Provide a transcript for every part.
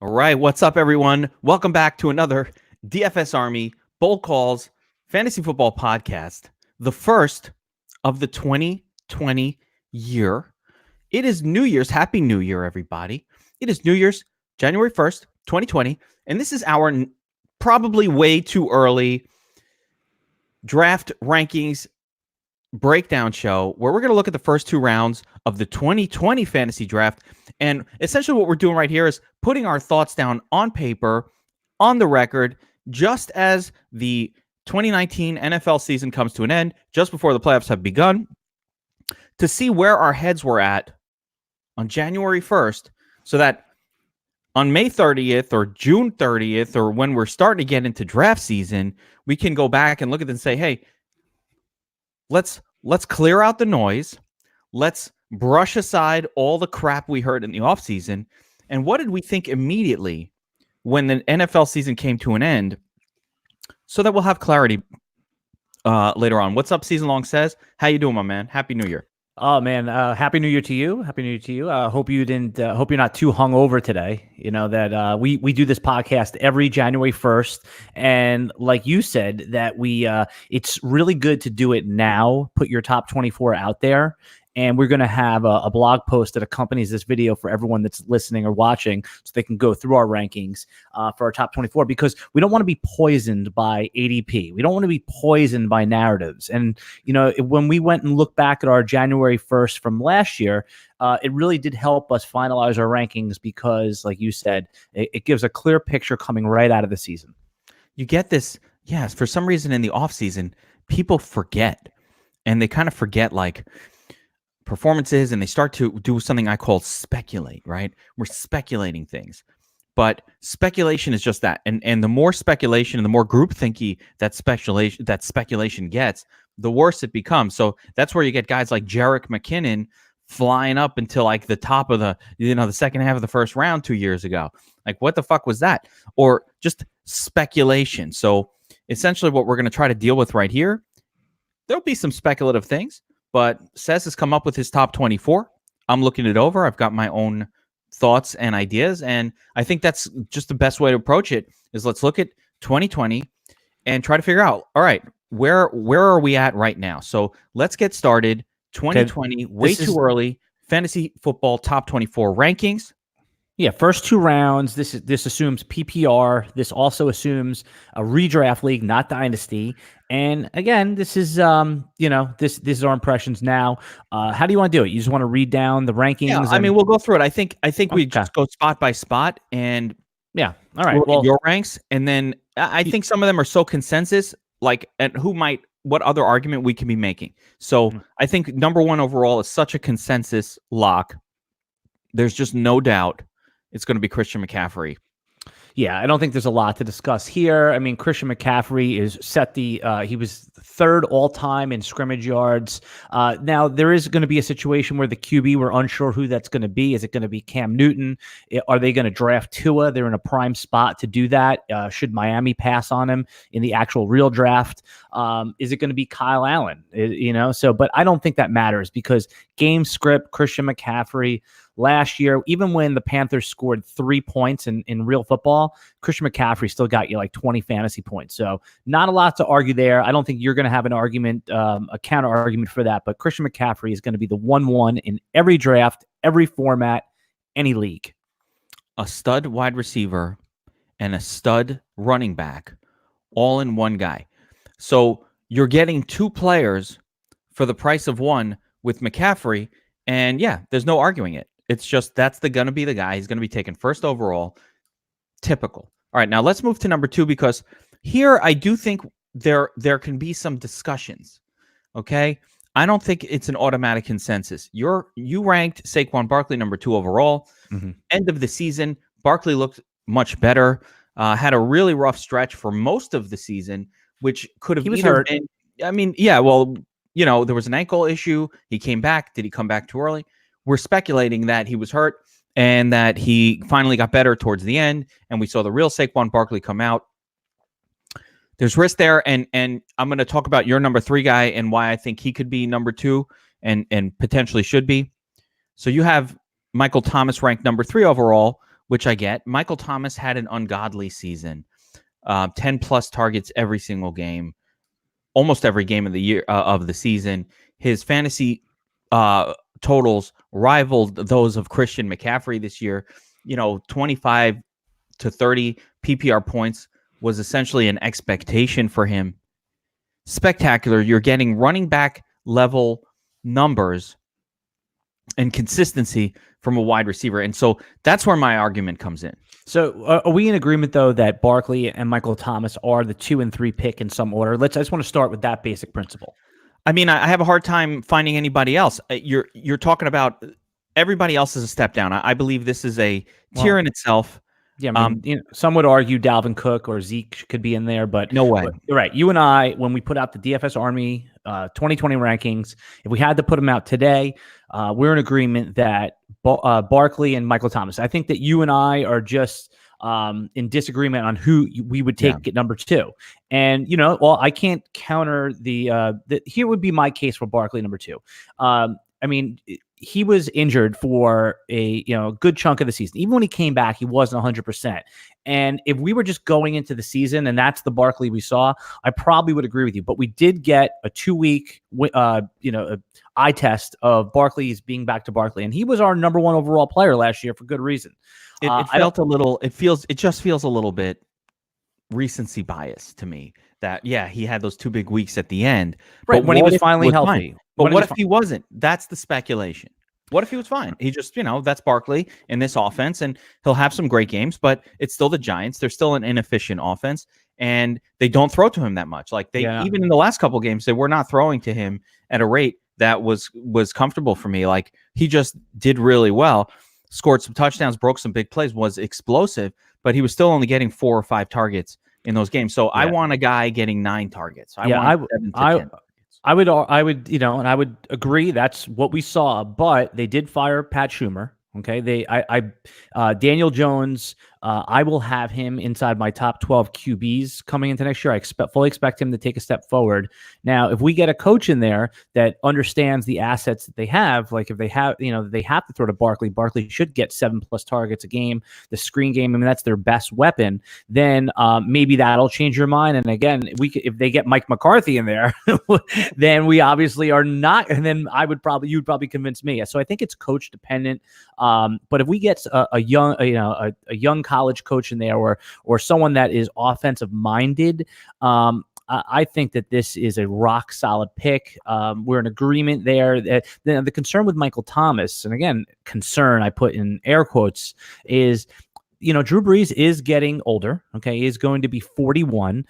All right, what's up, everyone? Welcome back to another DFS Army Bold Calls Fantasy Football Podcast, the first of the 2020 year. It is New Year's. Happy New Year, everybody. It is New Year's, January 1st, 2020, and this is our probably way too early draft rankings breakdown show where we're going to look at the first two rounds of the 2020 fantasy draft. And essentially what we're doing right here is putting our thoughts down on paper, on the record, just as the 2019 NFL season comes to an end, just before the playoffs have begun, to see where our heads were at on January 1st, so that on May 30th or June 30th, or when we're starting to get into draft season, we can go back and look at it and say, hey, let's clear out the noise. Let's brush aside all the crap we heard in the offseason. And what did we think immediately when the NFL season came to an end, so that we'll have clarity later on. What's up, Season Long Says? How you doing, my man? Happy New Year. Oh man, happy New Year to you. Happy New Year to you. Hope you didn't. Hope you're not too hungover today. You know that we do this podcast every January 1st, and like you said, that it's really good to do it now. Put your top 24 out there. And we're going to have a blog post that accompanies this video for everyone that's listening or watching, so they can go through our rankings for our top 24, because we don't want to be poisoned by ADP. We don't want to be poisoned by narratives. And, you know, when we went and looked back at our January 1st from last year, it really did help us finalize our rankings because, like you said, it gives a clear picture coming right out of the season. You get this. Yes, for some reason in the offseason, people forget, and they kind of forget, like, performances, and they start to do something I call speculate, right? We're speculating things, but speculation is just that. And the more speculation and the more groupthinky that speculation gets, the worse it becomes. So that's where you get guys like Jerick McKinnon flying up until like the top of the second half of the first round 2 years ago. Like, what the fuck was that? Or just speculation. So essentially what we're going to try to deal with right here, there'll be some speculative things. But Sez has come up with his top 24. I'm looking it over. I've got my own thoughts and ideas. And I think that's just the best way to approach it is let's look at 2020 and try to figure out, all right, where are we at right now? So let's get started. 2020, way too early. Fantasy football top 24 rankings. Yeah, first two rounds. This assumes PPR. This also assumes a redraft league, not dynasty. And again, this is this is our impressions now. How do you want to do it? You just want to read down the rankings? Yeah, I mean, we'll go through it. I think we just go spot by spot, and yeah, all right. Well, your ranks, and then I think some of them are so consensus. Like, and what other argument we can be making? So I think number one overall is such a consensus lock. There's just no doubt it's going to be Christian McCaffrey. Yeah, I don't think there's a lot to discuss here. I mean, Christian McCaffrey is he was third all-time in scrimmage yards. Now, there is going to be a situation where the QB, we're unsure who that's going to be. Is it going to be Cam Newton? Are they going to draft Tua? They're in a prime spot to do that. Should Miami pass on him in the actual real draft? Is it going to be Kyle Allen? But I don't think that matters because game script, Christian McCaffrey. Last year, even when the Panthers scored 3 points in real football, Christian McCaffrey still got you like 20 fantasy points. So not a lot to argue there. I don't think you're going to have an argument, a counter argument for that. But Christian McCaffrey is going to be the 1-1 in every draft, every format, any league. A stud wide receiver and a stud running back, all in one guy. So you're getting two players for the price of one with McCaffrey. And yeah, there's no arguing it. It's just that's going to be the guy. He's going to be taken first overall. Typical. All right, now let's move to number two because here I do think there can be some discussions. Okay, I don't think it's an automatic consensus. You ranked Saquon Barkley number 2 overall. Mm-hmm. End of the season, Barkley looked much better. Had a really rough stretch for most of the season, which could have either been. I mean, yeah, well, there was an ankle issue. He came back. Did he come back too early? We're speculating that he was hurt and that he finally got better towards the end, and we saw the real Saquon Barkley come out. There's risk there, and I'm going to talk about your number 3 guy and why I think he could be number 2 and potentially should be. So you have Michael Thomas ranked number 3 overall, which I get. Michael Thomas had an ungodly season, 10 plus targets every single game, almost every game of the year of the season. His fantasy totals rivaled those of Christian McCaffrey this year. 25 to 30 PPR points was essentially an expectation for him. Spectacular. You're getting running back level numbers and consistency from a wide receiver. And so that's where my argument comes in. So are we in agreement, though, that Barkley and Michael Thomas are the 2 and 3 pick in some order? I just want to start with that basic principle. I mean, I have a hard time finding anybody else. You're talking about everybody else is a step down. I believe this is a tier in itself. Yeah, I mean, some would argue Dalvin Cook or Zeek could be in there, but no way. You're right. You and I, when we put out the DFS Army 2020 rankings, if we had to put them out today, we're in agreement that Barkley and Michael Thomas. I think that you and I are just in disagreement on who we would take at number 2. And, I can't counter the here would be my case for Barkley number 2. I mean, he was injured for a good chunk of the season. Even when he came back, he wasn't 100%. And if we were just going into the season and that's the Barkley we saw, I probably would agree with you. But we did get a 2-week, eye test of Barkley's being back to Barkley, and he was our number 1 overall player last year for good reason. It just feels a little bit recency bias to me that he had those 2 big weeks at the end, right? When he was finally healthy. Fine. But what if he wasn't? That's the speculation. What if he was fine? He just, that's Barkley in this offense, and he'll have some great games, but it's still the Giants. They're still an inefficient offense, and they don't throw to him that much. Like even in the last couple games, they were not throwing to him at a rate that was comfortable for me. Like he just did really well, scored some touchdowns, broke some big plays, was explosive, but he was still only getting 4 or 5 targets in those games. So I want a guy getting 9 targets. I want 7 to 10. I would, and I would agree that's what we saw, but they did fire Pat Schumer. Okay. Daniel Jones, I will have him inside my top 12 QBs coming into next year. I fully expect him to take a step forward. Now, if we get a coach in there that understands the assets that they have, like if they have, they have to throw to Barkley should get 7+ targets a game, the screen game. I mean, that's their best weapon. Then maybe that'll change your mind. And again, if they get Mike McCarthy in there, then we obviously are not. And then you'd probably convince me. So I think it's coach dependent. But if we get a young college coach in there or someone that is offensive minded, I think that this is a rock solid pick. We're in agreement there. The concern with Michael Thomas, and again, concern I put in air quotes, is Drew Brees is getting older. Okay, he is going to be 41.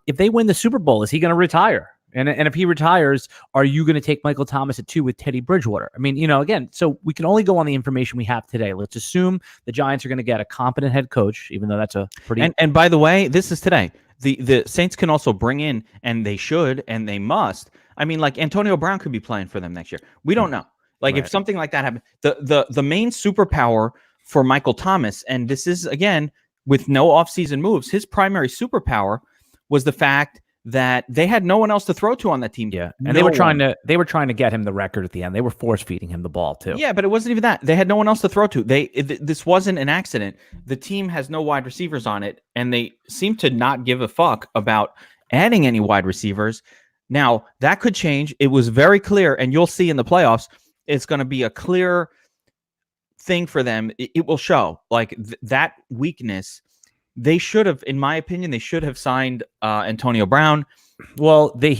If they win the Super Bowl, is he going to retire? And if he retires, are you going to take Michael Thomas at 2 with Teddy Bridgewater? I mean, again, so we can only go on the information we have today. Let's assume the Giants are going to get a competent head coach, even though that's a pretty... And by the way, this is today. The Saints can also bring in, and they should, and they must. I mean, like Antonio Brown could be playing for them next year. We don't know. Like if something like that happened, the main superpower for Michael Thomas, and this is, again, with no offseason moves, his primary superpower was the fact that they had no one else to throw to on that team. Yeah, and they were trying to get him the record at the end. They were force feeding him the ball too. Yeah, but it wasn't even that. They had no one else to throw to. This wasn't an accident. The team has no wide receivers on it, and they seem to not give a fuck about adding any wide receivers. Now that could change. It was very clear, and you'll see in the playoffs, it's going to be a clear thing for them. It will show like that weakness. They should have, in my opinion, signed Antonio Brown. Well, they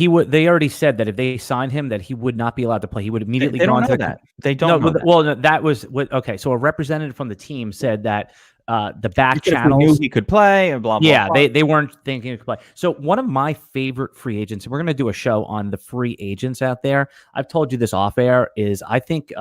already said that if they signed him, that he would not be allowed to play. He would immediately go on to that. They don't know that. Well, no, that was what. Okay, so a representative from the team said that the back channels knew he could play and blah blah. Yeah, blah. They weren't thinking he could play. So one of my favorite free agents, and we're going to do a show on the free agents out there. I've told you this off air. Is I think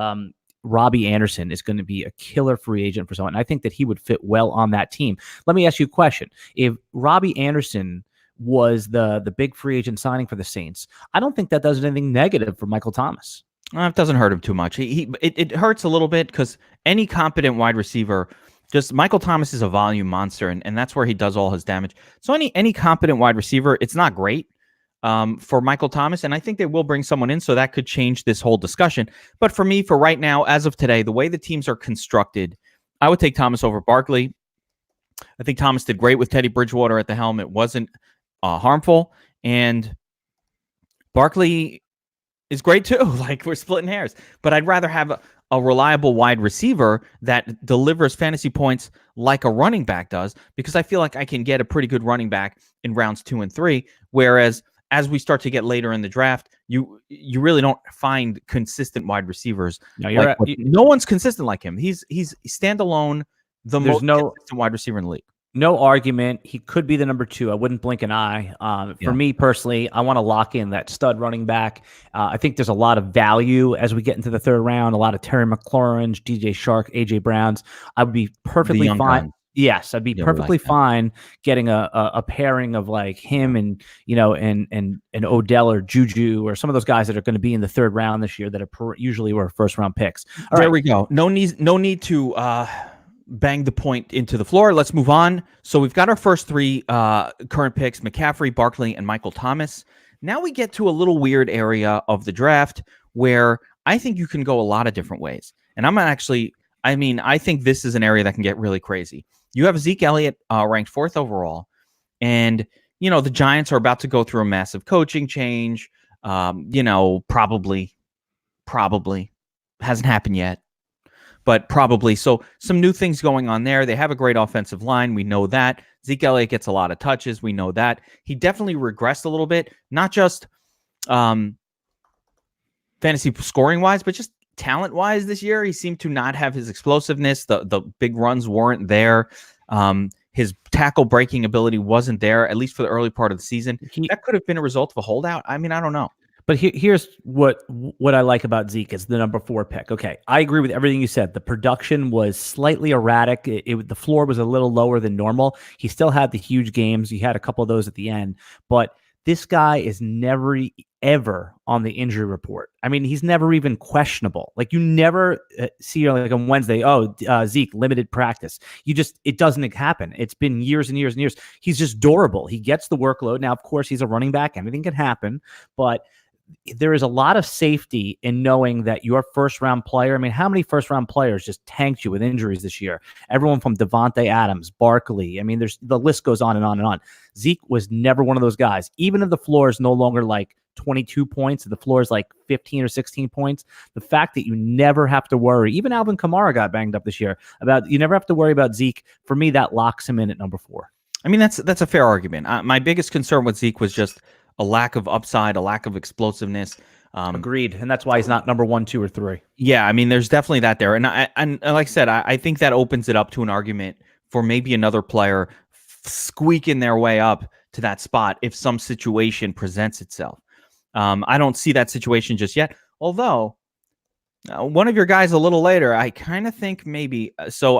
Robbie Anderson is going to be a killer free agent for someone. I think that he would fit well on that team. Let me ask you a question. If Robbie Anderson was the big free agent signing for the Saints, I don't think that does anything negative for Michael Thomas. It doesn't hurt him too much. It hurts a little bit because any competent wide receiver, just Michael Thomas is a volume monster, and that's where he does all his damage. So any competent wide receiver, it's not great for Michael Thomas, and I think they will bring someone in, so that could change this whole discussion. But for me, for right now, as of today, the way the teams are constructed, I would take Thomas over Barkley. I think Thomas did great with Teddy Bridgewater at the helm. It wasn't harmful. And Barkley is great too. Like, we're splitting hairs. But I'd rather have a reliable wide receiver that delivers fantasy points like a running back does, because I feel like I can get a pretty good running back in rounds 2 and 3. Whereas as we start to get later in the draft, you really don't find consistent wide receivers. No, no one's consistent like him. He's standalone, the most consistent wide receiver in the league. No argument. He could be the number 2. I wouldn't blink an eye. For me personally, I want to lock in that stud running back. I think there's a lot of value as we get into the 3rd round. A lot of Terry McLaurin's, DJ Shark, AJ Brown's. I would be perfectly fine. Gun. Yes, I'd be perfectly fine getting a pairing of like him and and Odell or Juju or some of those guys that are going to be in the 3rd round this year that are usually were 1st round picks. There we go. No need to bang the point into the floor. Let's move on. So we've got our first 3 current picks: McCaffrey, Barkley, and Michael Thomas. Now we get to a little weird area of the draft where I think you can go a lot of different ways. And I think this is an area that can get really crazy. You have Zeek Elliot ranked 4th overall. And, the Giants are about to go through a massive coaching change. Probably hasn't happened yet, but probably. So some new things going on there. They have a great offensive line. We know that. Zeke Elliott gets a lot of touches. We know that. He definitely regressed a little bit, not just fantasy scoring wise, but just talent wise this year. He seemed to not have his explosiveness. The big runs weren't there. His tackle breaking ability wasn't there, at least for the early part of the season. That could have been a result of a holdout. I mean, I don't know. But here's what I like about Zeke is the number 4 pick. Okay, I agree with everything you said. The production was slightly erratic. The floor was a little lower than normal. He still had the huge games. He had a couple of those at the end. But this guy is never, ever on the injury report. I mean, he's never even questionable. Like, you never see like on Wednesday, Zeke, limited practice. It doesn't happen. It's been years and years and years. He's just durable. He gets the workload. Now, of course, he's a running back. Anything can happen. But there is a lot of safety in knowing that your 1st round player. I mean, how many 1st round players just tanked you with injuries this year? Everyone from Devontae Adams, Barkley. I mean, the list goes on and on and on. Zeke was never one of those guys. Even if the floor is no longer like 22 points, the floor is like 15 or 16 points. The fact that you never have to worry, even Alvin Kamara got banged up this year, you never have to worry about Zeke. For me, that locks him in at number 4. I mean, that's a fair argument. My biggest concern with Zeke was just a lack of upside, a lack of explosiveness. Agreed. And that's why he's not number 1, 2, or 3. Yeah, I mean, there's definitely that there. And like I said, I think that opens it up to an argument for maybe another player squeaking their way up to that spot if some situation presents itself. I don't see that situation just yet. Although, one of your guys a little later, I kind of think maybe. So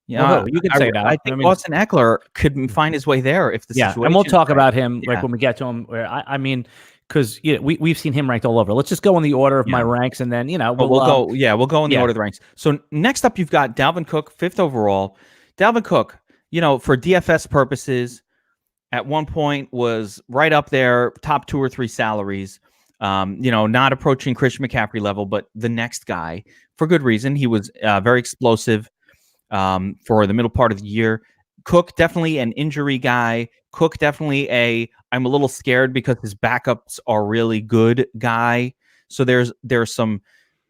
you can say that. I think Austin Ekeler could find his way there if the situation. And we'll talk about him like when we get to him. Where I mean, because we've seen him ranked all over. Let's just go in the order of my ranks, and then we'll go in the order of the ranks. So next up, you've got Dalvin Cook, 5th overall. Dalvin Cook, for DFS purposes, at one point was right up there, top 2 or 3 salaries. Not approaching Christian McCaffrey level, but the next guy for good reason. He was very explosive for the middle part of the year. Cook, definitely an injury guy. Cook, definitely I'm a little scared because his backups are really good guy. So there's some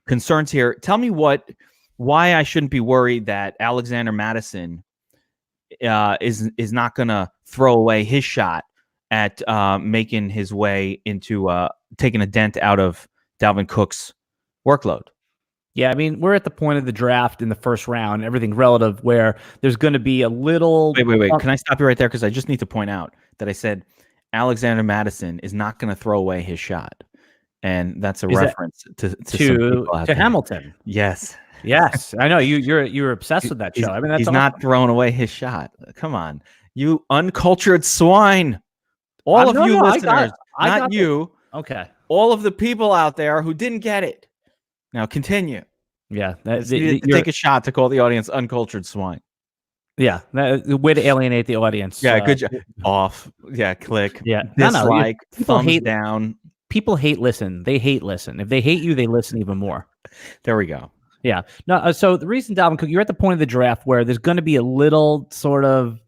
concerns here. Tell me why I shouldn't be worried that Alexander Mattison is not going to throw away his shot at making his way into taking a dent out of Dalvin Cook's workload. Yeah, I mean, we're at the point of the draft in the 1st round, everything relative, where there's going to be a little... Wait. Can I stop you right there? Because I just need to point out that I said Alexander Mattison is not going to throw away his shot. And that's a reference to Hamilton. Yes. Yes, I know. You're obsessed with that show. I mean, that's he's not throwing away his shot. Come on. You uncultured swine. All of you listeners, not you. Okay. All of the people out there who didn't get it. Now continue. Yeah, take a shot to call the audience uncultured swine. Yeah, the way to alienate the audience. Yeah, good job. Off. Yeah, click. Yeah, dislike. Thumbs down. People hate listen. They hate listen. If they hate you, they listen even more. There we go. Yeah. No. So the reason Dalvin Cook, you're at the point of the draft where there's going to be a little sort of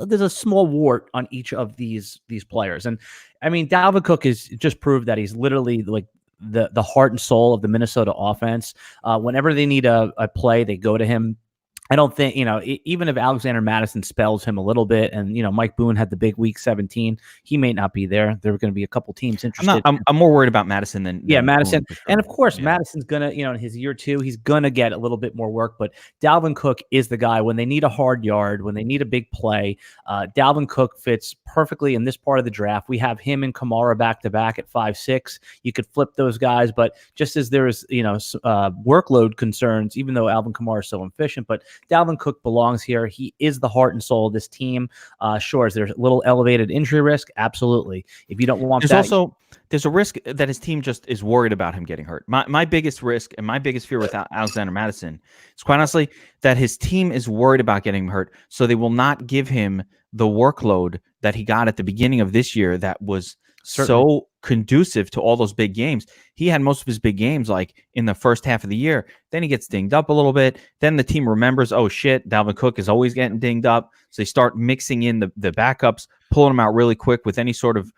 there's a small wart on each of these players, and I mean Dalvin Cook has just proved that he's literally like the heart and soul of the Minnesota offense. Whenever they need a play, they go to him. I don't think, even if Alexander Madison spells him a little bit and, Mike Boone had the big week 17, he may not be there. There are going to be a couple teams interested. I'm more worried about Madison than Madison. Boone, sure. And of course, Madison's going to, in his year 2, he's going to get a little bit more work. But Dalvin Cook is the guy when they need a hard yard, when they need a big play. Dalvin Cook fits perfectly in this part of the draft. We have him and Kamara back to back at 5'6". You could flip those guys. But just as there's, workload concerns, even though Alvin Kamara is so efficient, but Dalvin Cook belongs here. He is the heart and soul of this team. Sure, is there a little elevated injury risk? Absolutely. If you don't want there's a risk that his team just is worried about him getting hurt. My biggest risk and my biggest fear with Alexander Madison is quite honestly that his team is worried about getting him hurt, so they will not give him the workload that he got at the beginning of this year that was so conducive to all those big games. He had most of his big games like in the first half of the year. Then he gets dinged up a little bit. Then the team remembers, oh shit, Dalvin Cook is always getting dinged up. So they start mixing in the backups, pulling them out really quick with any sort of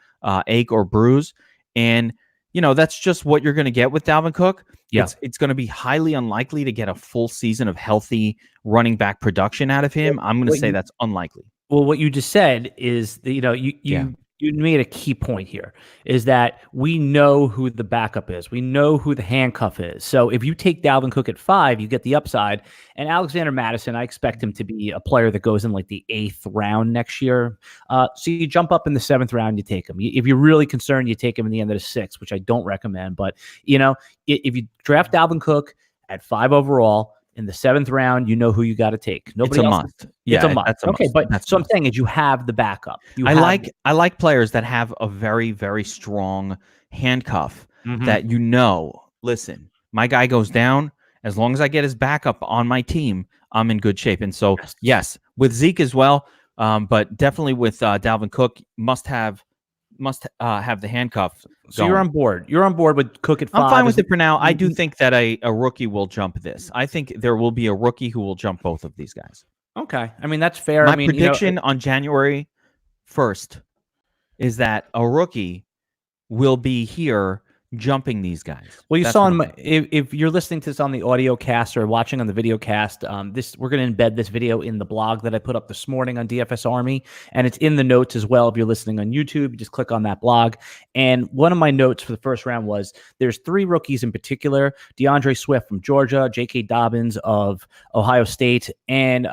ache or bruise. And, that's just what you're going to get with Dalvin Cook. Yeah. It's going to be highly unlikely to get a full season of healthy running back production out of him. I'm going to say that's unlikely. Well, what you just said is that, you made a key point here is that we know who the backup is. We know who the handcuff is. So if you take Dalvin Cook at 5, you get the upside. And Alexander Madison, I expect him to be a player that goes in like the 8th round next year. So you jump up in the 7th round, you take him. If you're really concerned, you take him in the end of the 6th, which I don't recommend. But, if you draft Dalvin Cook at 5 overall, in the 7th round, you know who you got to take. Nobody it's a else. Must. It's a must. That's a must. But so I'm saying is you have the backup. I like players that have a very, very strong handcuff that listen, my guy goes down. As long as I get his backup on my team, I'm in good shape. And so, yes, with Zeke as well, but definitely with Dalvin Cook, must have the handcuff. So you're on board. You're on board with Cook at 5. I'm fine with it for now. I do think that a rookie will jump this. I think there will be a rookie who will jump both of these guys. Okay. I mean, that's fair. My prediction on January 1st is that a rookie will be here jumping these guys. Well, you saw if you're listening to this on the audio cast or watching on the video cast, we're going to embed this video in the blog that I put up this morning on DFS Army, and it's in the notes as well. If you're listening on YouTube, you just click on that blog. And one of my notes for the first round was there's 3 rookies in particular: DeAndre Swift from Georgia, J.K. Dobbins of Ohio State, and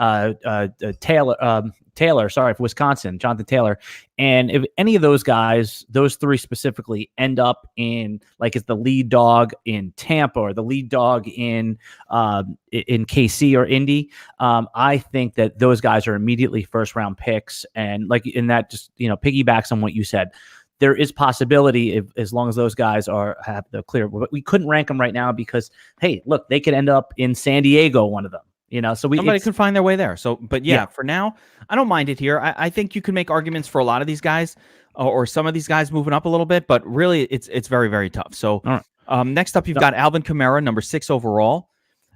Taylor, for Wisconsin, Jonathan Taylor. And if any of those guys, those 3 specifically, end up in like as the lead dog in Tampa or the lead dog in KC or Indy, I think that those guys are immediately first round picks. And like in that, just piggybacks on what you said. There is possibility as long as those guys have the clear. But we couldn't rank them right now because hey, look, they could end up in San Diego, one of them. So somebody could find their way there. So, but for now, I don't mind it here. I think you can make arguments for a lot of these guys or some of these guys moving up a little bit, but really it's very, very tough. So next up, you've got Alvin Kamara, number 6 overall.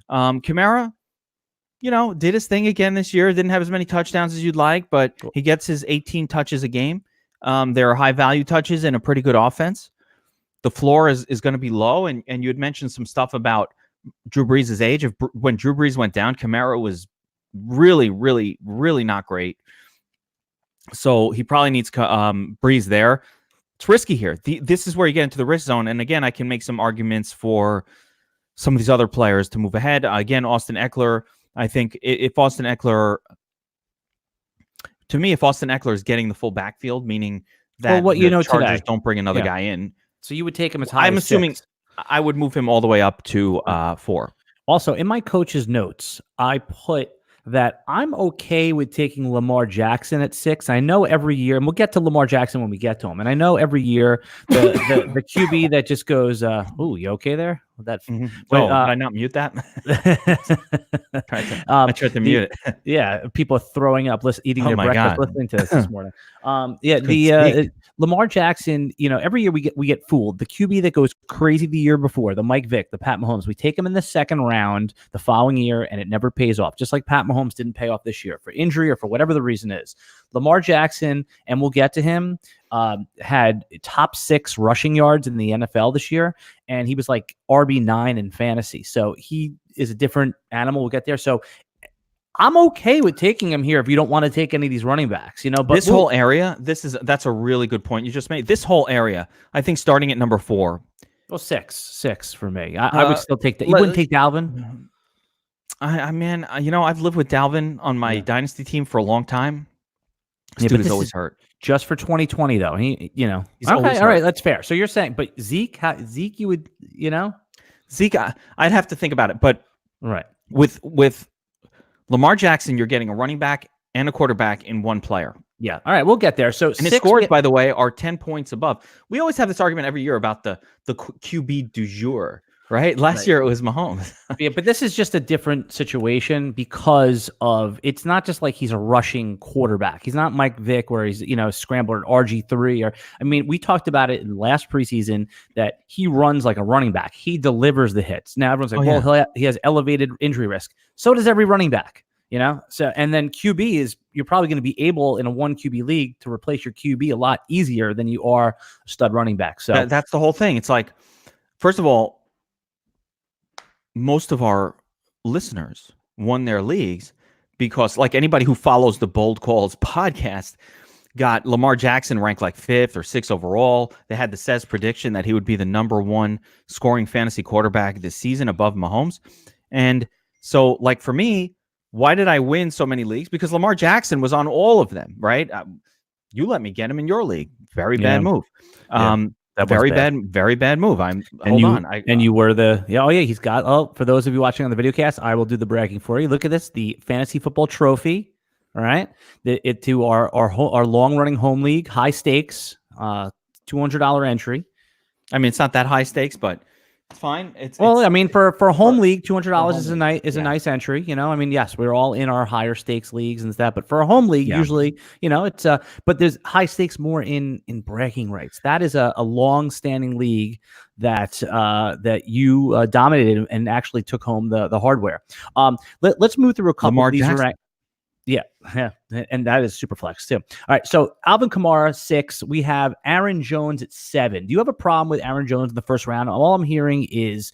Kamara, did his thing again this year. Didn't have as many touchdowns as you'd like, but he gets his 18 touches a game. There are high value touches and a pretty good offense. The floor is going to be low. And you had mentioned some stuff about Drew Brees' age. When Drew Brees went down, Kamara was really, really, really not great. So he probably needs Brees there. It's risky here. This is where you get into the risk zone. And again, I can make some arguments for some of these other players to move ahead. Again, Austin Ekeler. I think if Austin Ekeler is getting the full backfield, meaning that Chargers today, don't bring another guy in. So you would take him as high as assuming 6. I would move him all the way up to 4. Also, in my coach's notes, I put that I'm okay with taking Lamar Jackson at 6. I know every year, and we'll get to Lamar Jackson when we get to him, and I know every year the QB that just goes, ooh, you okay there? That, Did I not mute that? I tried to mute it. Yeah, people are throwing up, eating their breakfast, listening to this morning. Lamar Jackson. Every year we get fooled. The QB that goes crazy the year before, the Mike Vick, the Pat Mahomes, we take him in the second round the following year, and it never pays off. Just like Pat Mahomes didn't pay off this year for injury or for whatever the reason is. Lamar Jackson, and we'll get to him, had top 6 rushing yards in the NFL this year, and he was like RB9 in fantasy. So he is a different animal. We'll get there. So I'm okay with taking him here if you don't want to take any of these running backs, But this whole area, that's a really good point you just made. This whole area, I think, starting at number 4. Well, six for me. I would still take that. You wouldn't take Dalvin? I've lived with Dalvin on my dynasty team for a long time. This dude is always hurt. Just for 2020, though. He's okay. All right, that's fair. So you're saying, but Zeke, you would, Zeke, I'd have to think about it. But right with Lamar Jackson, you're getting a running back and a quarterback in one player. Yeah. All right, we'll get there. So his scores, by the way, are 10 points above. We always have this argument every year about the QB du jour. Right? Last year it was Mahomes. Yeah, but this is just a different situation because of it's not just like he's a rushing quarterback. He's not Mike Vick where he's, scrambled at RG3 we talked about it in last preseason that he runs like a running back. He delivers the hits. Now everyone's like, he has elevated injury risk. So does every running back, So and then QB is you're probably going to be able in a 1 QB league to replace your QB a lot easier than you are a stud running back. So that's the whole thing. It's like, first of all, most of our listeners won their leagues because, like anybody who follows the Bold Calls podcast, got Lamar Jackson ranked like 5th or 6th overall. They had the Says prediction that he would be the number 1 scoring fantasy quarterback this season above Mahomes. And so, like for me, why did I win so many leagues? Because Lamar Jackson was on all of them, right? You let me get him in your league. Very bad move. Very bad move. You were he's got, for those of you watching on the video cast, I will do the bragging for you. Look at this, the fantasy football trophy. All right. To our long running home league, high stakes, $200 entry. It's not that high stakes, but it's fine. For a home league, $200 is a nice entry. Yes, we're all in our higher stakes leagues and that, but for a home league, usually, it's but there's high stakes more in bragging rights. That is a long standing league that you dominated and actually took home the hardware. Let's move through a couple of these. Yeah, and that is super flex too. All right, so Alvin Kamara 6. We have Aaron Jones at 7. Do you have a problem with Aaron Jones in the first round? All I'm hearing is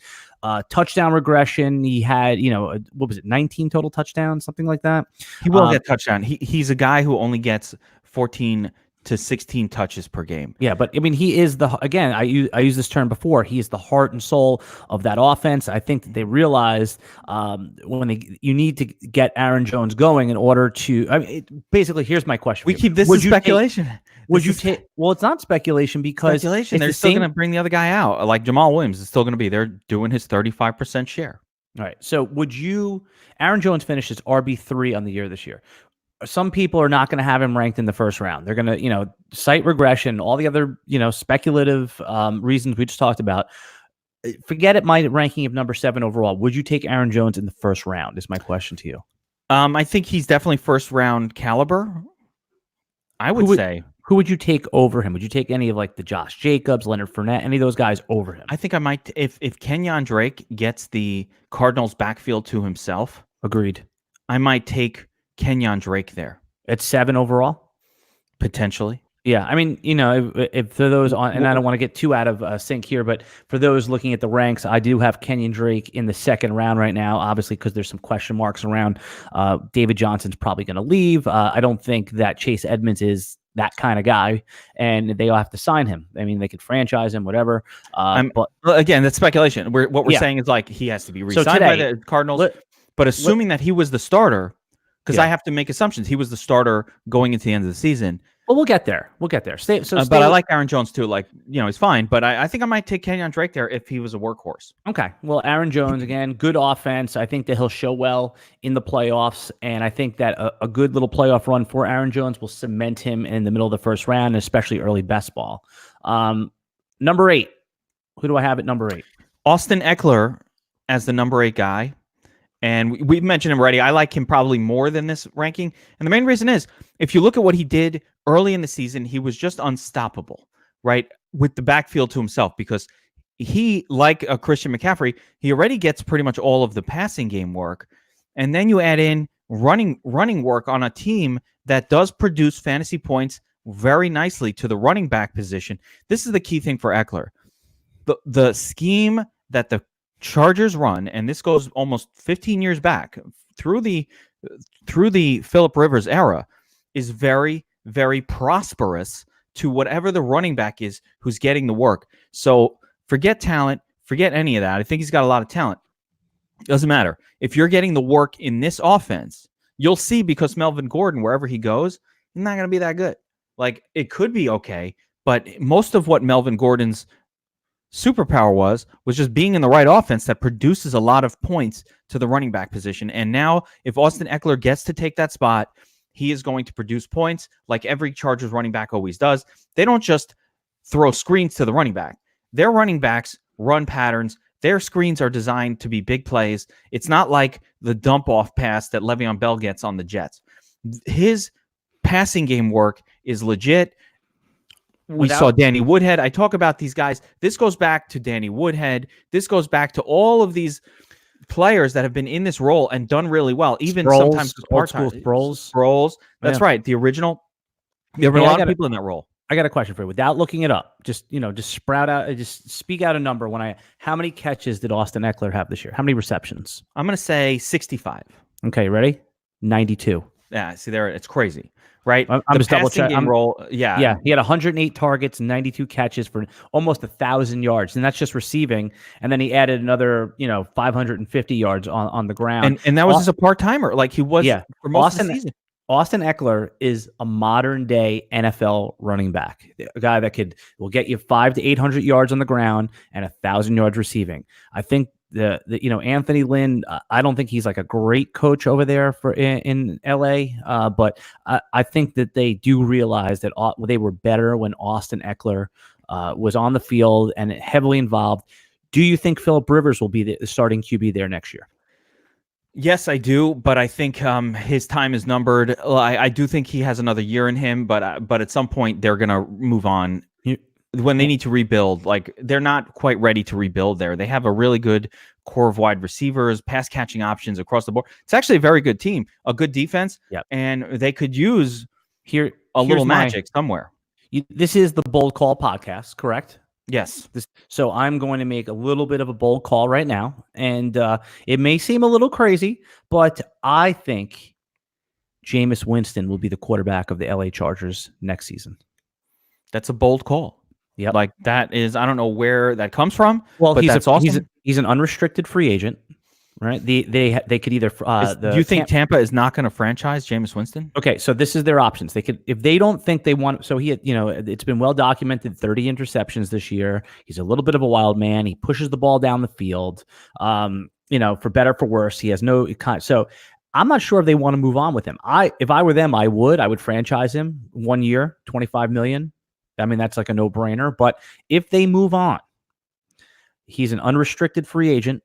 touchdown regression. He had, 19 total touchdowns, something like that. He will get touchdown. He's a guy who only gets 14 to 16 touches per game. Yeah, but he is I used this term before. He is the heart and soul of that offense. I think that they realized you need to get Aaron Jones going in order to. Basically, here's my question. We keep this as speculation. Would you take? Well, it's not speculation because they're still going to bring the other guy out. Like Jamal Williams is still going to be there doing his 35% share. All right. So Aaron Jones finishes RB3 on the year this year. Some people are not going to have him ranked in the first round. They're going to, cite regression, all the other, speculative reasons we just talked about. Forget it, my ranking of number 7 overall. Would you take Aaron Jones in the first round is my question to you. I think he's definitely first round caliber. I would say. Who would you take over him? Would you take any of like the Josh Jacobs, Leonard Fournette, any of those guys over him? I think I might. If Kenyon Drake gets the Cardinals backfield to himself. Agreed. I might take Kenyon Drake there at 7 overall, potentially. Yeah, if for those on, and I don't want to get too out of sync here, but for those looking at the ranks, I do have Kenyon Drake in the second round right now, obviously because there's some question marks around. David Johnson's probably going to leave. I don't think that Chase Edmonds is that kind of guy, and they all have to sign him. They could franchise him, whatever. But again, that's speculation. What we're saying is like he has to be re-signed by the Cardinals. But assuming that he was the starter. Because I have to make assumptions. He was the starter going into the end of the season. Well, we'll get there. But I like Aaron Jones too. He's fine. But I think I might take Kenyon Drake there if he was a workhorse. Okay. Well, Aaron Jones, again, good offense. I think that he'll show well in the playoffs. And I think that a good little playoff run for Aaron Jones will cement him in the middle of the first round, especially early best ball. Number 8. Who do I have at number 8? Austin Ekeler as the number 8 guy. And we've mentioned him already. I like him probably more than this ranking. And the main reason is if you look at what he did early in the season, he was just unstoppable, right? With the backfield to himself, because he, like a Christian McCaffrey, he already gets pretty much all of the passing game work. And then you add in running work on a team that does produce fantasy points very nicely to the running back position. This is the key thing for Ekeler. The scheme that the Chargers run, and this goes almost 15 years back through the Phillip Rivers era, is very, very prosperous to whatever the running back is who's getting the work. So forget talent, forget any of that. I think he's got a lot of talent. Doesn't matter. If you're getting the work in this offense, you'll see, because Melvin Gordon, wherever he goes, he's not going to be that good. Like, it could be okay, but most of what Melvin Gordon's superpower was just being in the right offense that produces a lot of points to the running back position. And now if Austin Ekeler gets to take that spot, he is going to produce points like every Chargers running back always does. They don't just throw screens to the running back. Their running backs run patterns. Their screens are designed to be big plays. It's not like the dump off pass that Le'Veon Bell gets on the Jets. His passing game work is legit. We saw Danny Woodhead. I talk about these guys. This goes back to Danny Woodhead. This goes back to all of these players that have been in this role and done really well. Even sometimes part-time. Sproles. That's right. The original. There have been a lot of people in that role. I got a question for you. Without looking it up, just sprout out, just speak out a number. How many catches did Austin Ekeler have this year? How many receptions? I'm going to say 65. Okay, ready? 92. Yeah, see there, it's crazy, right? I'm just double checking. Yeah. He had 108 targets, 92 catches for almost 1,000 yards, and that's just receiving. And then he added another, 550 yards on the ground. And that was just a part timer, like he was for most of the season. Austin Ekeler is a modern day NFL running back, a guy that will get you 500 to 800 yards on the ground and 1,000 yards receiving. I think Anthony Lynn, I don't think he's like a great coach over there in LA, but I think that they do realize that they were better when Austin Ekeler was on the field and heavily involved. Do you think Phillip Rivers will be the starting QB there next year? Yes, I do, but I think his time is numbered. I do think he has another year in him, but at some point they're going to move on. When they need to rebuild, like they're not quite ready to rebuild there. They have a really good core of wide receivers, pass catching options across the board. It's actually a very good team, a good defense, and they could use a little magic somewhere. This is the Bold Call podcast, correct? Yes. So I'm going to make a little bit of a bold call right now, and it may seem a little crazy, but I think Jameis Winston will be the quarterback of the LA Chargers next season. That's a bold call. Yeah, like that is, I don't know where that comes from. Well, but that's awesome. He's an unrestricted free agent, right? They could either. Do you think Tampa is not going to franchise Jameis Winston? Okay, so this is their options. They could, if they don't think they want. So he had, it's been well documented, 30 interceptions this year. He's a little bit of a wild man. He pushes the ball down the field. For better for worse, he has no. So I'm not sure if they want to move on with him. If I were them, I would franchise him 1 year, $25 million. I mean, that's like a no-brainer. But if they move on, he's an unrestricted free agent,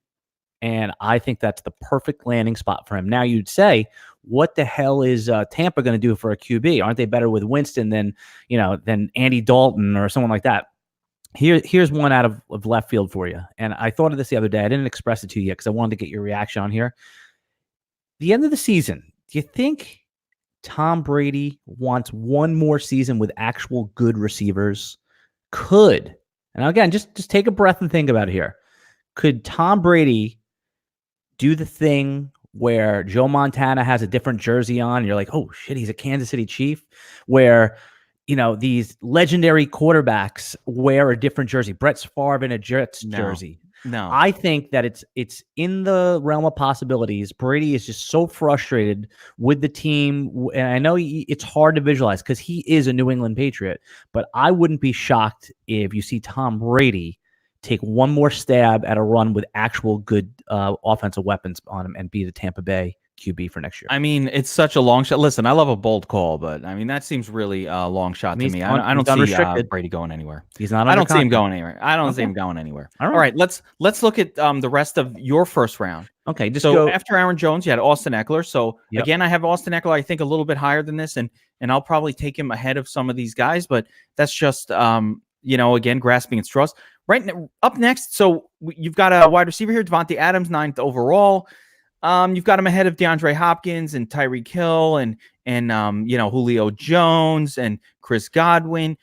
and I think that's the perfect landing spot for him. Now, you'd say, what the hell is Tampa going to do for a QB? Aren't they better with Winston than Andy Dalton or someone like that? Here's one out of left field for you. And I thought of this the other day. I didn't express it to you yet because I wanted to get your reaction on here. The end of the season, do you think Tom Brady wants one more season with actual good receivers? And again, just take a breath and think about it here. Could Tom Brady do the thing where Joe Montana has a different jersey on and you're like, oh shit, he's a Kansas City Chief, where these legendary quarterbacks wear a different jersey? Brett Favre in a Jets jersey. No, I think that it's in the realm of possibilities. Brady is just so frustrated with the team, and I know it's hard to visualize because he is a New England Patriot, but I wouldn't be shocked if you see Tom Brady take one more stab at a run with actual good offensive weapons on him and be the Tampa Bay QB for next year. I mean, it's such a long shot. Listen, I love a bold call, but I mean that seems really a long shot to me. I don't see Brady going anywhere. He's not. I don't see him going anywhere. I don't see him going anywhere. All right, let's look at the rest of your first round. Okay, after Aaron Jones, you had Austin Ekeler. So again, I have Austin Ekeler, I think, a little bit higher than this, and I'll probably take him ahead of some of these guys, but that's just again, grasping at straws. Up next, so you've got a wide receiver here, Devontae Adams, 9th overall. You've got him ahead of DeAndre Hopkins and Tyreek Hill and Julio Jones and Chris Godwin.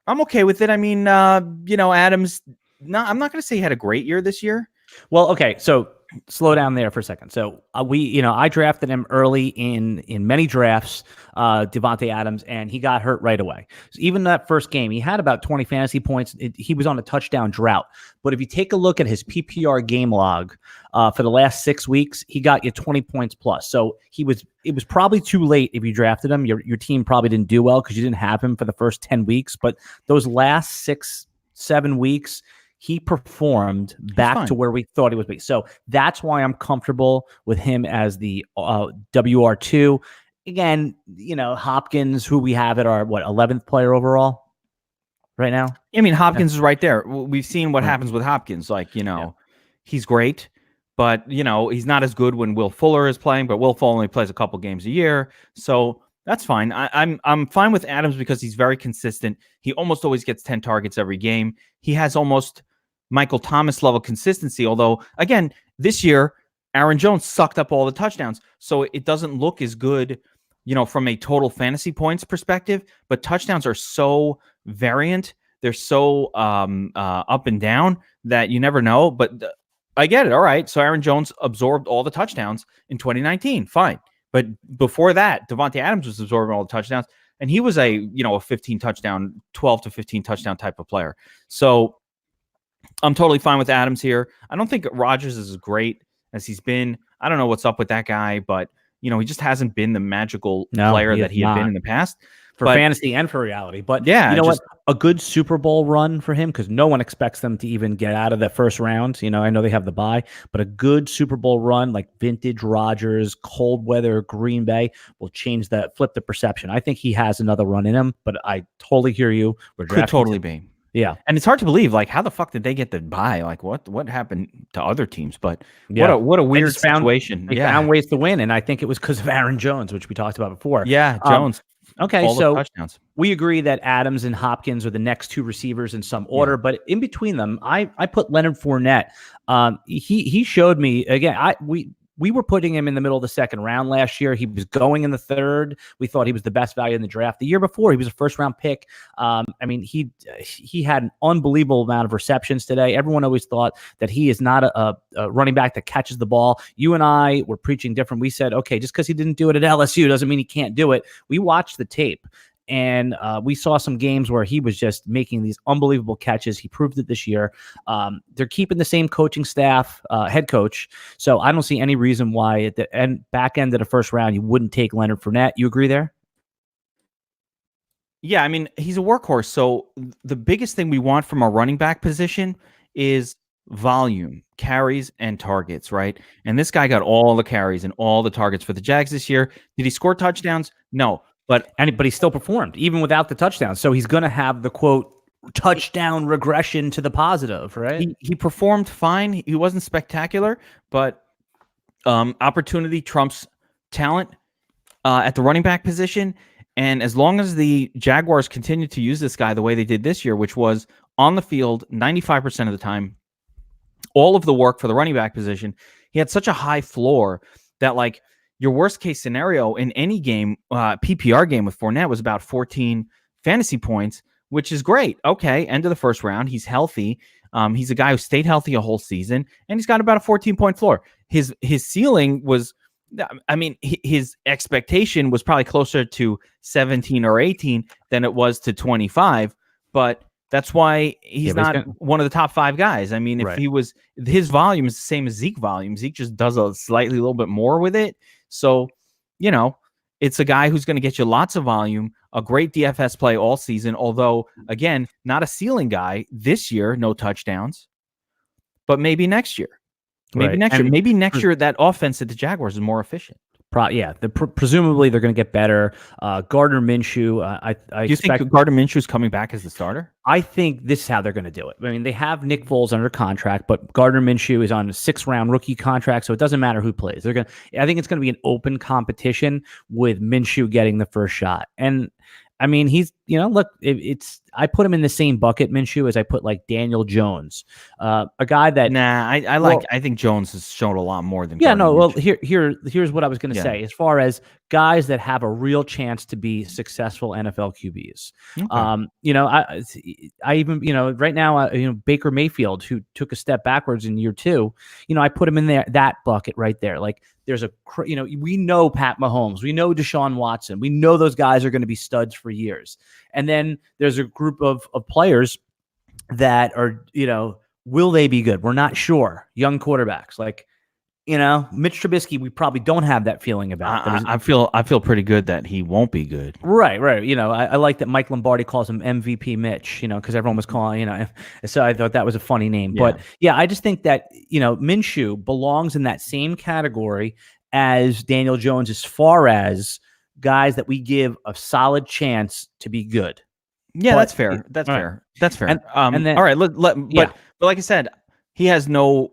I'm okay with it. I mean, Adams. I'm not going to say he had a great year this year. Well, okay, so slow down there for a second. So I drafted him early in many drafts, Devontae Adams, and he got hurt right away. So even that first game, he had about 20 fantasy points. He was on a touchdown drought. But if you take a look at his PPR game log for the last 6 weeks, he got you 20 points plus. So it was probably too late if you drafted him. Your team probably didn't do well because you didn't have him for the first 10 weeks. But those last 6-7 weeks, he performed back to where we thought he would be. So that's why I'm comfortable with him as the WR2. Again, Hopkins, who we have at our 11th player overall right now. I mean, Hopkins is right there. We've seen what happens with Hopkins. He's great, but he's not as good when Will Fuller is playing. But Will Fuller only plays a couple games a year, so that's fine. I'm fine with Adams because he's very consistent. He almost always gets 10 targets every game. He has almost Michael Thomas level consistency. Although, again, this year, Aaron Jones sucked up all the touchdowns. So it doesn't look as good, from a total fantasy points perspective. But touchdowns are so variant. They're so up and down that you never know. But I get it. All right. So Aaron Jones absorbed all the touchdowns in 2019. Fine. But before that, Devontae Adams was absorbing all the touchdowns. And he was a 15 touchdown, 12 to 15 touchdown type of player. So I'm totally fine with Adams here. I don't think Rodgers is as great as he's been. I don't know what's up with that guy, but he just hasn't been the magical player that he had been in the past for fantasy and for reality. But yeah, what? A good Super Bowl run for him, because no one expects them to even get out of that first round. I know they have the bye, but a good Super Bowl run like vintage Rodgers, cold weather Green Bay will flip the perception. I think he has another run in him, but I totally hear you. Could totally be. Yeah. And it's hard to believe, how the fuck did they get the bye? What happened to other teams? But what a weird situation. They found ways to win, and I think it was because of Aaron Jones, which we talked about before. Yeah, Jones. Okay, so touchdowns. We agree that Adams and Hopkins are the next two receivers in some order, but in between them, I put Leonard Fournette. He showed me, again, we were putting him in the middle of the second round last year. He was going in the third. We thought he was the best value in the draft. The year before, he was a first-round pick. He had an unbelievable amount of receptions today. Everyone always thought that he is not a running back that catches the ball. You and I were preaching different. We said, okay, just because he didn't do it at LSU doesn't mean he can't do it. We watched the tape. And we saw some games where he was just making these unbelievable catches. He proved it this year. They're keeping the same coaching staff, head coach. So I don't see any reason why at the back end of the first round you wouldn't take Leonard Fournette. You agree there? Yeah, I mean, he's a workhorse. So the biggest thing we want from our running back position is volume, carries, and targets, right? And this guy got all the carries and all the targets for the Jags this year. Did he score touchdowns? No. But he still performed even without the touchdown. So he's going to have the quote touchdown regression to the positive, right? He performed fine. He wasn't spectacular, but opportunity trumps talent at the running back position. And as long as the Jaguars continue to use this guy the way they did this year, which was on the field 95% of the time, all of the work for the running back position, he had such a high floor that your worst case scenario in any game, PPR game with Fournette was about 14 fantasy points, which is great. Okay, end of the first round. He's healthy. He's a guy who stayed healthy a whole season, and he's got about a 14-point floor. His ceiling was, his expectation was probably closer to 17 or 18 than it was to 25, but that's why he's not one of the top 5 guys. I mean, if he was, his volume is the same as Zeke volume. Zeke just does a little bit more with it. So, it's a guy who's going to get you lots of volume, a great DFS play all season, although, again, not a ceiling guy this year, no touchdowns, but maybe next year. Maybe next year. Maybe next year that offense at the Jaguars is more efficient. Presumably they're going to get better. Gardner Minshew, Do you think Gardner Minshew is coming back as the starter? I think this is how they're going to do it. I mean, they have Nick Foles under contract, but Gardner Minshew is on a 6-round rookie contract, so it doesn't matter who plays. I think it's going to be an open competition with Minshew getting the first shot. And I mean, he's, look, I put him in the same bucket, Minshew, as I put like Daniel Jones, a guy that. I think Jones has shown a lot more than. Yeah, Gardner Minshew. Here's what I was going to say. As far as guys that have a real chance to be successful NFL QBs, I even, right now, Baker Mayfield, who took a step backwards in year 2, I put him in that bucket right there. Like, there's we know Pat Mahomes, we know Deshaun Watson, we know those guys are going to be studs for years. And then there's a group of players that are, will they be good? We're not sure. Young quarterbacks like, Mitch Trubisky, we probably don't have that feeling about. I feel pretty good that he won't be good. Right. I like that Mike Lombardi calls him MVP Mitch, because everyone was calling, so I thought that was a funny name. Yeah. But yeah, I just think that, Minshew belongs in that same category as Daniel Jones as far as guys that we give a solid chance to be good. Yeah, that's fair. That's fair. That's fair. And then, all right. But like I said, he has no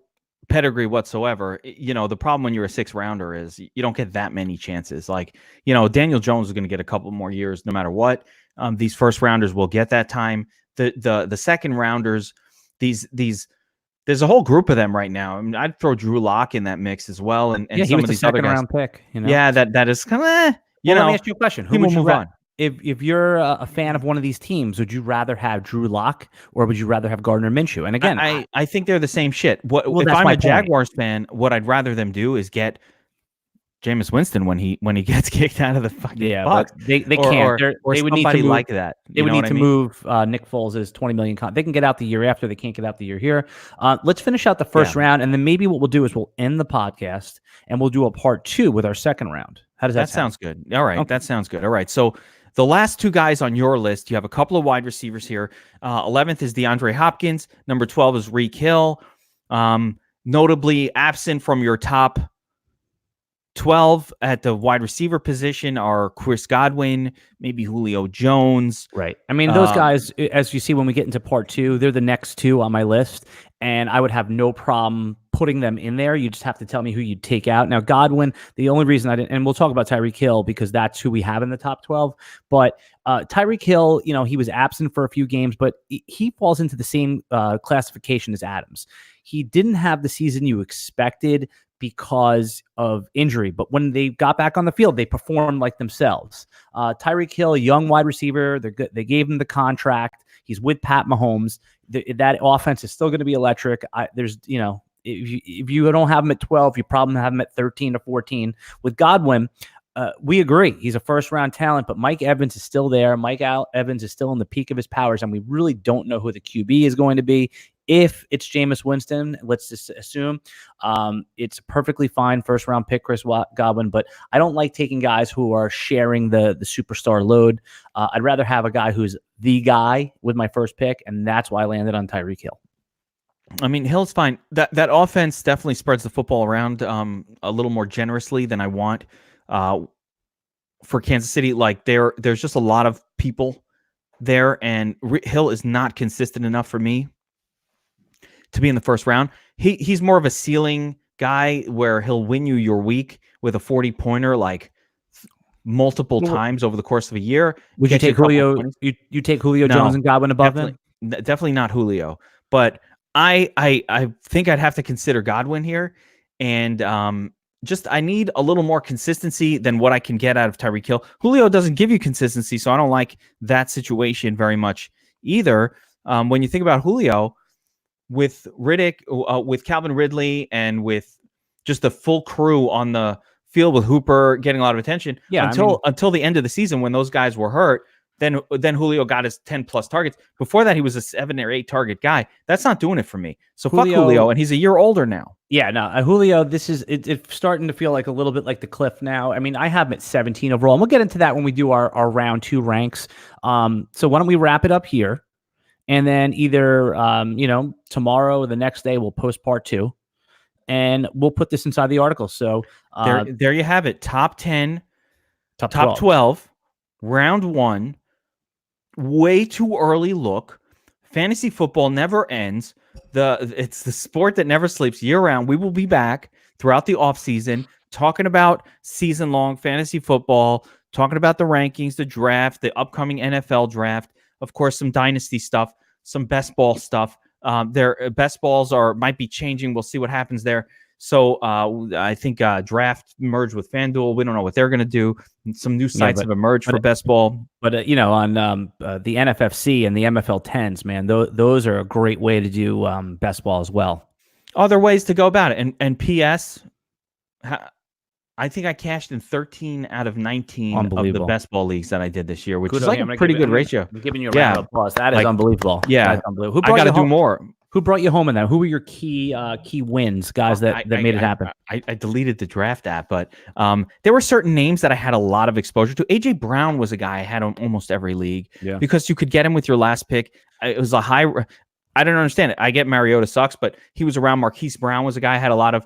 pedigree whatsoever. The problem when you're a 6th rounder is you don't get that many chances. Like, Daniel Jones is going to get a couple more years no matter what. These first rounders will get that time. The second rounders, these there's a whole group of them right now. I mean, I'd throw Drew Lock in that mix as well, and some of these other guys. Round pick. Yeah, that is kind of. Let me ask you a question. Who would you move on? If you're a fan of one of these teams, would you rather have Drew Lock or would you rather have Gardner Minshew? And again, I think they're the same shit. If I'm a Jaguars fan, what I'd rather them do is get Jameis Winston when he gets kicked out of the fucking box. They can't. They would need to move, like that. They would need to move Nick Foles' $20 million. They can get out the year after. They can't get out the year here. Let's finish out the first round, and then maybe what we'll do is we'll end the podcast and we'll do a part 2 with our second round. How does that sound? Sounds good. All right, that sounds good. All right, so the last 2 guys on your list, you have a couple of wide receivers here. 11th is DeAndre Hopkins. Number 12 is Zeek Hill. Notably absent from your top 12 at the wide receiver position are Chris Godwin, maybe Julio Jones. Right. I mean, those guys, as you see when we get into part 2, they're the next 2 on my list, and I would have no problem putting them in there. You just have to tell me who you'd take out. Now, Godwin, the only reason I didn't, and we'll talk about Tyreek Hill because that's who we have in the top 12, but Tyreek Hill, he was absent for a few games, but he falls into the same classification as Adams. He didn't have the season you expected because of injury, but when they got back on the field, they performed like themselves. Tyreek Hill, young wide receiver, they're good. They gave him the contract. He's with Pat Mahomes. That offense is still going to be electric. If you don't have him at 12, you probably have him at 13 or 14. With Godwin, we agree. He's a first-round talent, but Mike Evans is still there. Evans is still in the peak of his powers, and we really don't know who the QB is going to be. If it's Jameis Winston, let's just assume it's a perfectly fine first-round pick, Chris Godwin, but I don't like taking guys who are sharing the superstar load. I'd rather have a guy who's the guy with my first pick, and that's why I landed on Tyreek Hill. I mean, Hill's fine. That offense definitely spreads the football around a little more generously than I want for Kansas City. Like there's just a lot of people there, and Hill is not consistent enough for me to be in the first round. He's more of a ceiling guy where he'll win you your week with a 40-pointer like multiple times over the course of a year. Would you take Julio? You take Julio Jones and Godwin above him? Definitely not Julio, but I think I'd have to consider Godwin here, and I need a little more consistency than what I can get out of Tyreek Hill. Julio doesn't give you consistency, so I don't like that situation very much either. When you think about Julio, with Riddick, with Calvin Ridley, and with just the full crew on the field with Hooper getting a lot of attention, until the end of the season when those guys were hurt, then Julio got his 10+ targets. Before that, he was a 7 or 8 target guy. That's not doing it for me. So fuck Julio, and he's a year older now. Yeah, no, Julio, it's starting to feel like a little bit like the cliff now. I mean, I have him at 17 overall, and we'll get into that when we do our round 2 ranks. So why don't we wrap it up here? And then either, tomorrow or the next day, we'll post part 2. and we'll put this inside the article. So there you have it. Top 10, top 12, round 1. Way too early look. Fantasy football never ends. It's the sport that never sleeps year round. We will be back throughout the off season talking about season long fantasy football, talking about the rankings, the draft, the upcoming NFL draft, of course, some dynasty stuff, some best ball stuff. Their best balls might be changing. We'll see what happens there. So I think draft merged with FanDuel. We don't know what they're going to do. Some new sites have emerged for best ball. But on the NFFC and the MFL 10s, man, those are a great way to do best ball as well. Other ways to go about it. And P.S., I think I cashed in 13 out of 19 of the best ball leagues that I did this year, which is like a pretty good ratio. I'm giving you a round of applause. That is unbelievable. Yeah. That's unbelievable. I got to do more. Who brought you home in that? Who were your key wins, guys that made it happen? I deleted the draft app, but there were certain names that I had a lot of exposure to. A.J. Brown was a guy I had on almost every league because you could get him with your last pick. It was a high. I don't understand it. I get Mariota sucks, but he was around. Marquise Brown was a guy I had a lot of.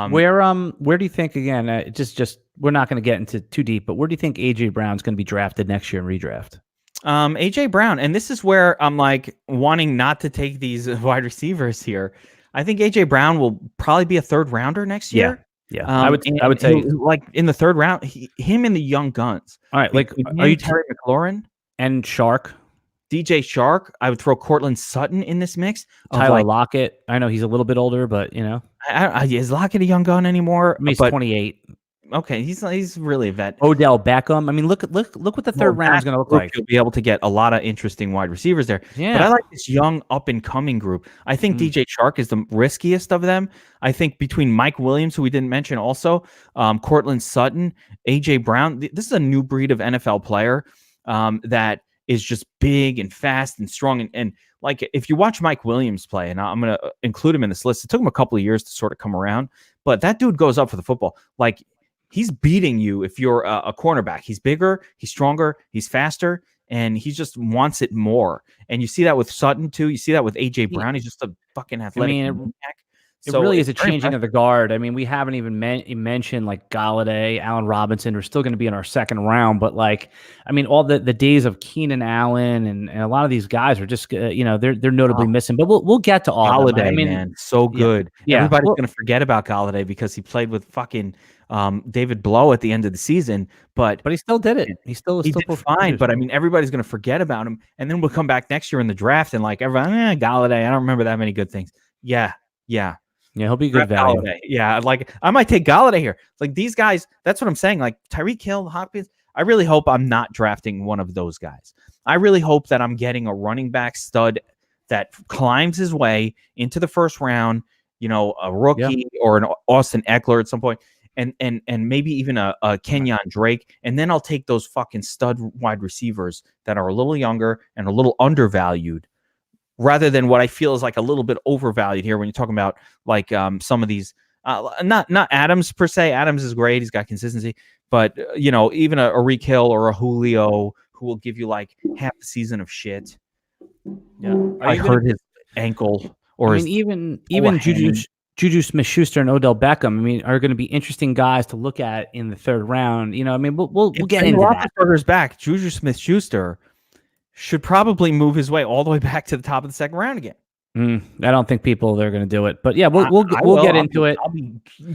Where do you think, again, just we're not going to get into too deep, but where do you think A.J. Brown's going to be drafted next year in redraft? AJ Brown, and this is where I'm like wanting not to take these wide receivers here. I think AJ Brown will probably be a third rounder next year. Yeah. I would say like in the third round, him and the young guns. All right, like are you Terry McLaurin and Shark? DJ Shark. I would throw Cortland Sutton in this mix. Tyler Lockett. I know he's a little bit older, but is Lockett a young gun anymore? He's 28. Okay, he's really a vet. Odell Beckham. I mean, look what the third round is going to look like. You'll be able to get a lot of interesting wide receivers there. Yeah. But I like this young up and coming group. I think DJ Shark is the riskiest of them. I think between Mike Williams, who we didn't mention also, Cortland Sutton, AJ Brown. This is a new breed of NFL player that is just big and fast and strong. And like if you watch Mike Williams play, and I'm going to include him in this list, it took him a couple of years to sort of come around, but that dude goes up for the football. Like, he's beating you if you're a cornerback. He's bigger, he's stronger, he's faster, and he just wants it more. And you see that with Sutton, too. You see that with A.J. Brown. He's just a fucking athletic maniac. It really is a changing of the guard. I mean, we haven't even mentioned like Galladay, Allen Robinson. We're still going to be in our second round, but like, I mean, all the days of Keenan Allen and a lot of these guys are just, they're notably missing. But we'll get to all Galladay, of them. I mean, man, so good. Yeah. Everybody's going to forget about Galladay because he played with fucking David Blow at the end of the season, but he still did it. He did fine. But I mean, everybody's going to forget about him, and then we'll come back next year in the draft and like everyone, Galladay. I don't remember that many good things. Yeah. He'll be good value. Galladay. Yeah, like I might take Galladay here. Like these guys, that's what I'm saying. Like Tyreek Hill, Hopkins. I really hope I'm not drafting one of those guys. I really hope that I'm getting a running back stud that climbs his way into the first round. A rookie or an Austin Ekeler at some point. And maybe even a Kenyon Drake, and then I'll take those fucking stud wide receivers that are a little younger and a little undervalued, rather than what I feel is like a little bit overvalued here when you're talking about like some of these. Not Adams per se. Adams is great; he's got consistency, but even a Tyreek Hill or a Julio who will give you like half the season of shit. Yeah, I hurt his ankle, or even Juju Smith-Schuster and Odell Beckham, are going to be interesting guys to look at in the third round. We'll get into that. Roethlisberger's back. Juju Smith-Schuster should probably move his way all the way back to the top of the second round again. I don't think people are going to do it, but yeah, we'll get into it. I'll be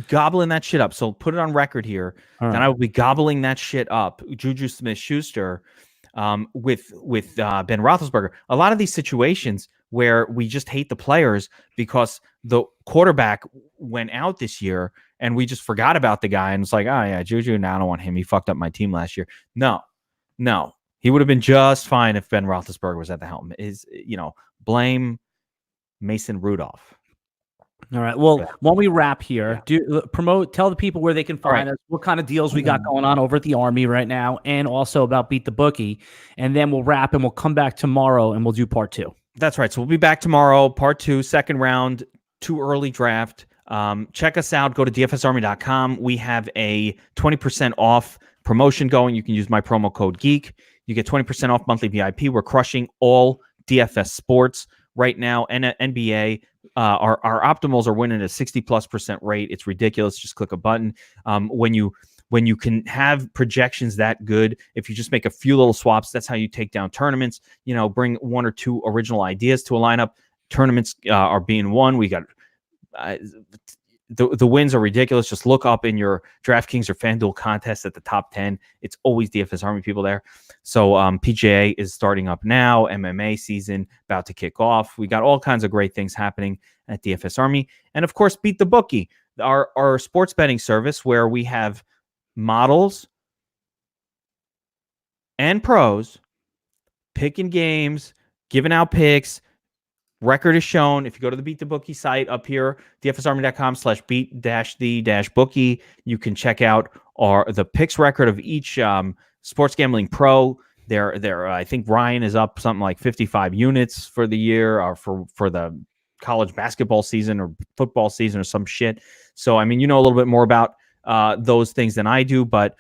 gobbling that shit up. So put it on record here. Right. Then I will be gobbling that shit up. Juju Smith-Schuster with Ben Roethlisberger. A lot of these situations where we just hate the players because the quarterback went out this year and we just forgot about the guy and it's like, oh yeah, Juju, now I don't want him. He fucked up my team last year. No. He would have been just fine if Ben Roethlisberger was at the helm. Blame Mason Rudolph. All right. Well, when we wrap here, tell the people where they can find us, what kind of deals we got going on over at the Army right now, and also about Beat the Bookie. And then we'll wrap and we'll come back tomorrow and we'll do part 2. That's right. So we'll be back tomorrow, part 2, second round, too early draft. Check us out. Go to dfsarmy.com. We have a 20% off promotion going. You can use my promo code Geek. You get 20% off monthly VIP. We're crushing all DFS sports. right now. And NBA, our optimals are winning a 60+% rate. It's ridiculous. Just click a button. When you can have projections that good, if you just make a few little swaps, that's how you take down tournaments. Bring one or two original ideas to a lineup. Tournaments are being won. We got the wins are ridiculous. Just look up in your DraftKings or FanDuel contest at the top 10. It's always DFS Army people there. So PGA is starting up now. MMA season about to kick off. We got all kinds of great things happening at DFS Army. And of course, Beat the Bookie, our sports betting service where we have models and pros picking games, giving out picks. Record is shown. If you go to the Beat the Bookie site up here, dfsarmy.com/beat-the-bookie, you can check out the picks record of each sports gambling pro. I think Ryan is up something like 55 units for the year, or for the college basketball season or football season or some shit. So, I mean, a little bit more about those things than I do, but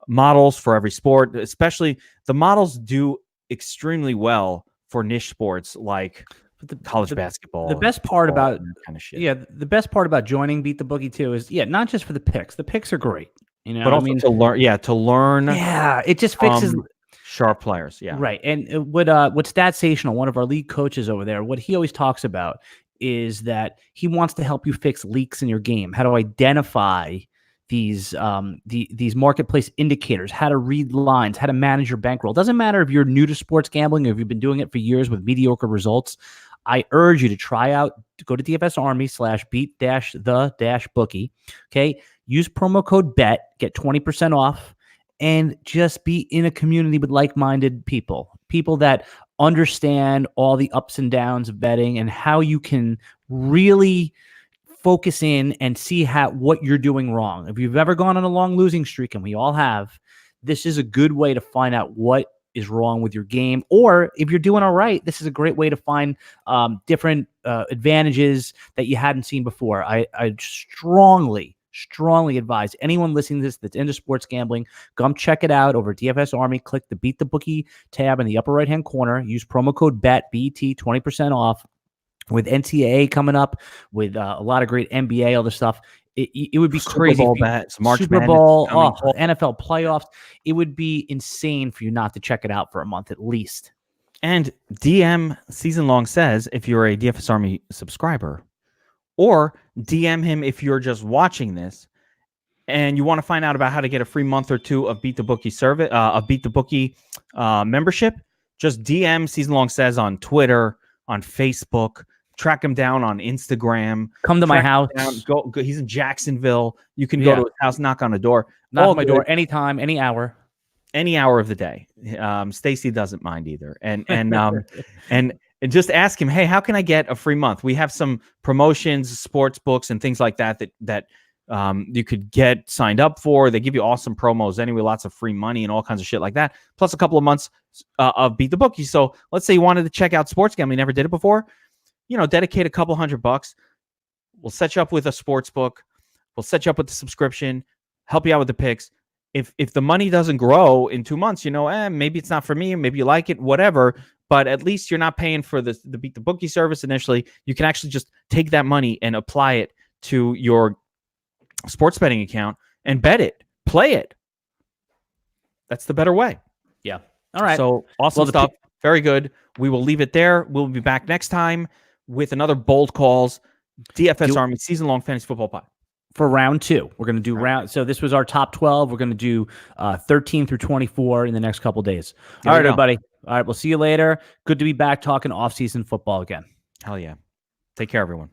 models for every sport, especially the models do extremely well for niche sports like college basketball. The best part about that kind of shit. Yeah, the best part about joining Beat the Bookie too is not just for the picks. The picks are great, but also to learn. Yeah, to learn. Yeah, it just fixes sharp players. Yeah, right. And what Statsational, one of our league coaches over there, what he always talks about is that he wants to help you fix leaks in your game. How to identify these marketplace indicators, how to read lines, how to manage your bankroll. Doesn't matter if you're new to sports gambling or if you've been doing it for years with mediocre results. I urge you to go to DFS Army /beat-the-bookie. Okay. Use promo code BET, get 20% off, and just be in a community with like-minded people that understand all the ups and downs of betting and how you can really focus in and see what you're doing wrong. If you've ever gone on a long losing streak, and we all have, this is a good way to find out what is wrong with your game. Or if you're doing all right, this is a great way to find different advantages that you hadn't seen before. I strongly advise anyone listening to this that's into sports gambling, come check it out over DFS Army. Click the Beat the Bookie tab in the upper right-hand corner. Use promo code BET, BET, 20% off. With NCAA coming up, with a lot of great NBA, other stuff, it would be crazy. Super Bowl bets, March Super Bowl, NFL playoffs. It would be insane for you not to check it out for a month at least. And DM Season Long says, if you're a DFS Army subscriber, or DM him if you're just watching this and you want to find out about how to get a free month or two of Beat the Bookie service, of Beat the Bookie membership, just DM Season Long says on Twitter, on Facebook. Track him down on Instagram. Come to my house. Go. He's in Jacksonville. You can go to his house, knock on the door. Knock on my door anytime, any hour. Any hour of the day. Stacy doesn't mind either. And just ask him, hey, how can I get a free month? We have some promotions, sports books, and things like that you could get signed up for. They give you awesome promos anyway, lots of free money and all kinds of shit like that. Plus a couple of months of Beat the Bookie. So let's say you wanted to check out sports gambling, never did it before. Dedicate a couple $100. We'll set you up with a sports book. We'll set you up with the subscription, help you out with the picks. If the money doesn't grow in 2 months, maybe it's not for me. Maybe you like it, whatever. But at least you're not paying for the Beat the Bookie service initially. You can actually just take that money and apply it to your sports betting account and bet it, play it. That's the better way. Yeah. All right. So awesome stuff. Very good. We will leave it there. We'll be back next time with another Bold Calls DFS Army season-long fantasy football pod. For round 2, we're going to do round. So this was our top 12. We're going to do 13 through 24 in the next couple days. All right, everybody. All right, we'll see you later. Good to be back talking off-season football again. Hell yeah. Take care, everyone.